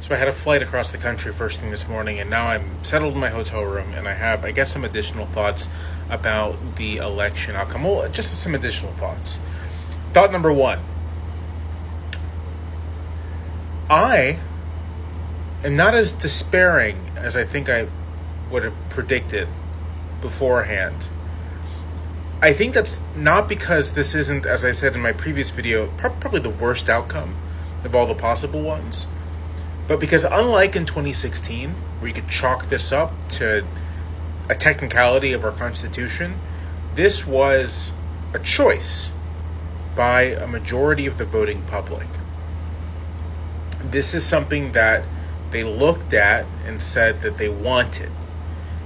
So I had a flight across the country first thing this morning, and now I'm settled in my hotel room, and I have, I guess, some additional thoughts about the election outcome. Well, just some additional thoughts. Thought number one. I am not as despairing as I think I would have predicted beforehand. I think that's not because this isn't, as I said in my previous video, probably the worst outcome of all the possible ones. But because unlike in 2016, where you could chalk this up to a technicality of our Constitution, this was a choice by a majority of the voting public. This is something that they looked at and said that they wanted.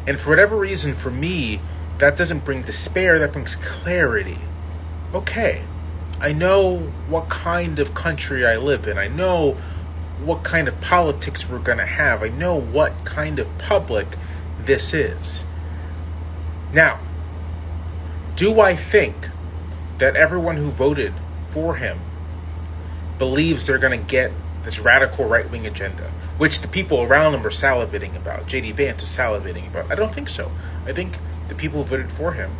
And for whatever reason, for me, that doesn't bring despair, that brings clarity. Okay, I know what kind of country I live in. I know what kind of politics we're going to have. I know what kind of public this is. Now, do I think that everyone who voted for him believes they're going to get this radical right-wing agenda, which the people around them are salivating about, J.D. Vance is salivating about? I don't think so. I think the people who voted for him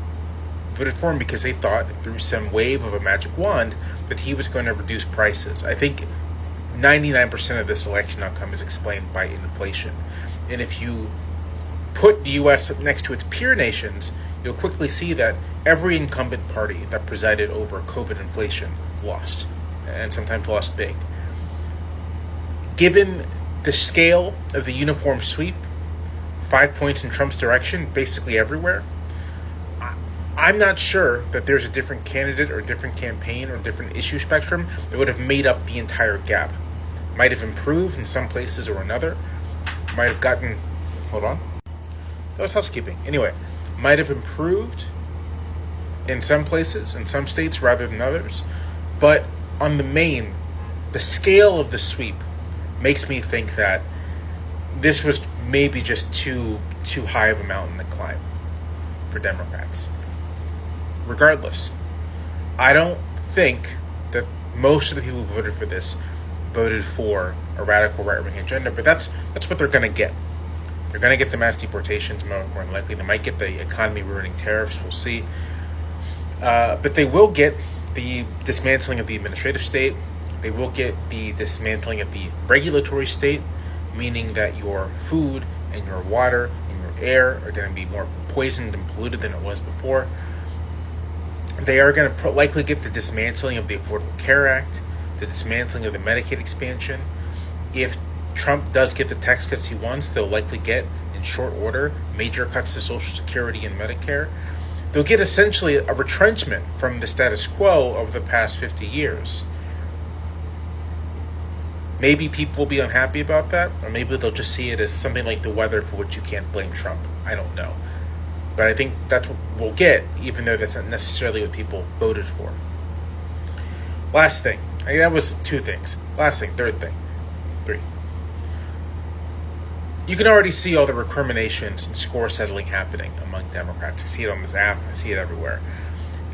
because they thought through some wave of a magic wand that he was going to reduce prices. I think 99% of this election outcome is explained by inflation. And if you put the U.S. next to its peer nations, you'll quickly see that every incumbent party that presided over COVID inflation lost, and sometimes lost big. Given the scale of the uniform sweep, 5 points in Trump's direction, basically everywhere, I'm not sure that there's a different candidate or different campaign or different issue spectrum that would have made up the entire gap. Might have improved in some places or another. Might have gotten... Hold on. That was housekeeping. Anyway, might have improved in some places, in some states rather than others. But on the scale of the sweep makes me think that this was maybe just too high of a mountain to climb for Democrats. Regardless, I don't think that most of the people who voted for this voted for a radical right-wing agenda, but that's what they're going to get. They're going to get the mass deportations more than likely. They might get the economy-ruining tariffs. We'll see. But they will get the dismantling of the administrative state. They will get the dismantling of the regulatory state, meaning that your food and your water and your air are going to be more poisoned and polluted than it was before. They are going to likely get the dismantling of the Affordable Care Act, the dismantling of the Medicaid expansion. If Trump does get the tax cuts he wants, they'll likely get, in short order, major cuts to Social Security and Medicare. They'll get essentially a retrenchment from the status quo over the past 50 years. Maybe people will be unhappy about that, or maybe they'll just see it as something like the weather for which you can't blame Trump. I don't know. But I think that's what we'll get, even though that's not necessarily what people voted for. Last thing. That was two things. Last thing. Third thing. Three. You can already see all the recriminations and score settling happening among Democrats. I see it on this app. I see it everywhere.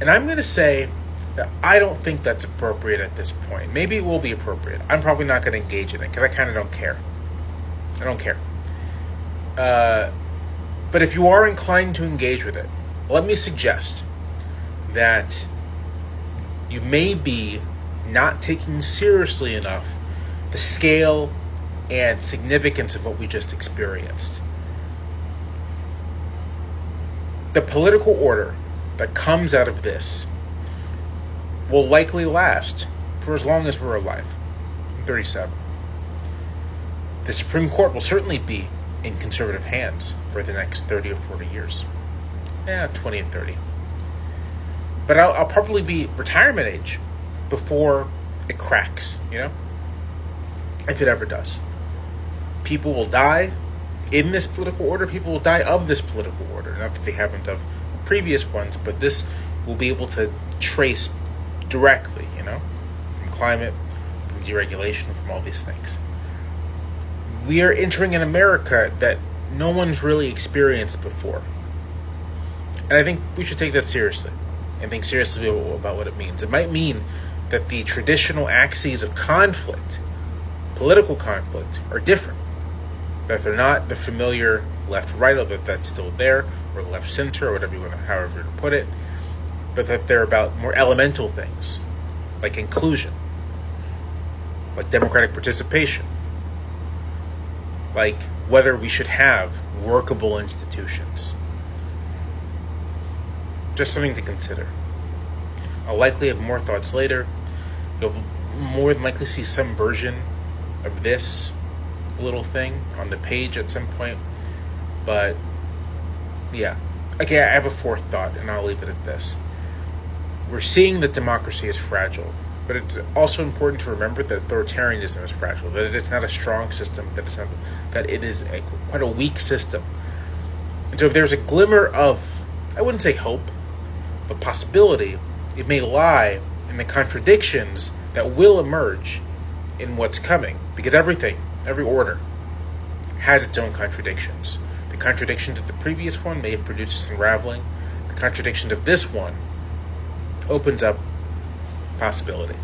And I'm going to say that I don't think that's appropriate at this point. Maybe it will be appropriate. I'm probably not going to engage in it because I kind of don't care. I don't care. But if you are inclined to engage with it, let me suggest that you may be not taking seriously enough the scale and significance of what we just experienced. The political order that comes out of this will likely last for as long as we're alive. I'm 37. The Supreme Court will certainly be in conservative hands for the next 30 or 40 years. 20 and 30. But I'll probably be retirement age before it cracks, if it ever does. People will die in this political order. People will die of this political order. Not that they haven't of previous ones, but this will be able to trace directly, from climate, from deregulation, from all these things. We are entering an America that no one's really experienced before. And I think we should take that seriously and think seriously about what it means. It might mean that the traditional axes of conflict, political conflict are different. That they're not the familiar left-right, although that's still there, or left-center, or whatever you want, however you put it, but that they're about more elemental things, like inclusion, like democratic participation, like whether we should have workable institutions. Just something to consider. I'll likely have more thoughts later. You'll more than likely see some version of this little thing on the page at some point. But, yeah. Okay, I have a fourth thought, and I'll leave it at this. We're seeing that democracy is fragile, but it's also important to remember that authoritarianism is fragile, that it is not a strong system, that it is quite a weak system. And so if there's a glimmer of, I wouldn't say hope, but possibility, it may lie in the contradictions that will emerge in what's coming. Because every order, has its own contradictions. The contradiction of the previous one may have produced an unraveling. The contradiction of this one opens up possibility.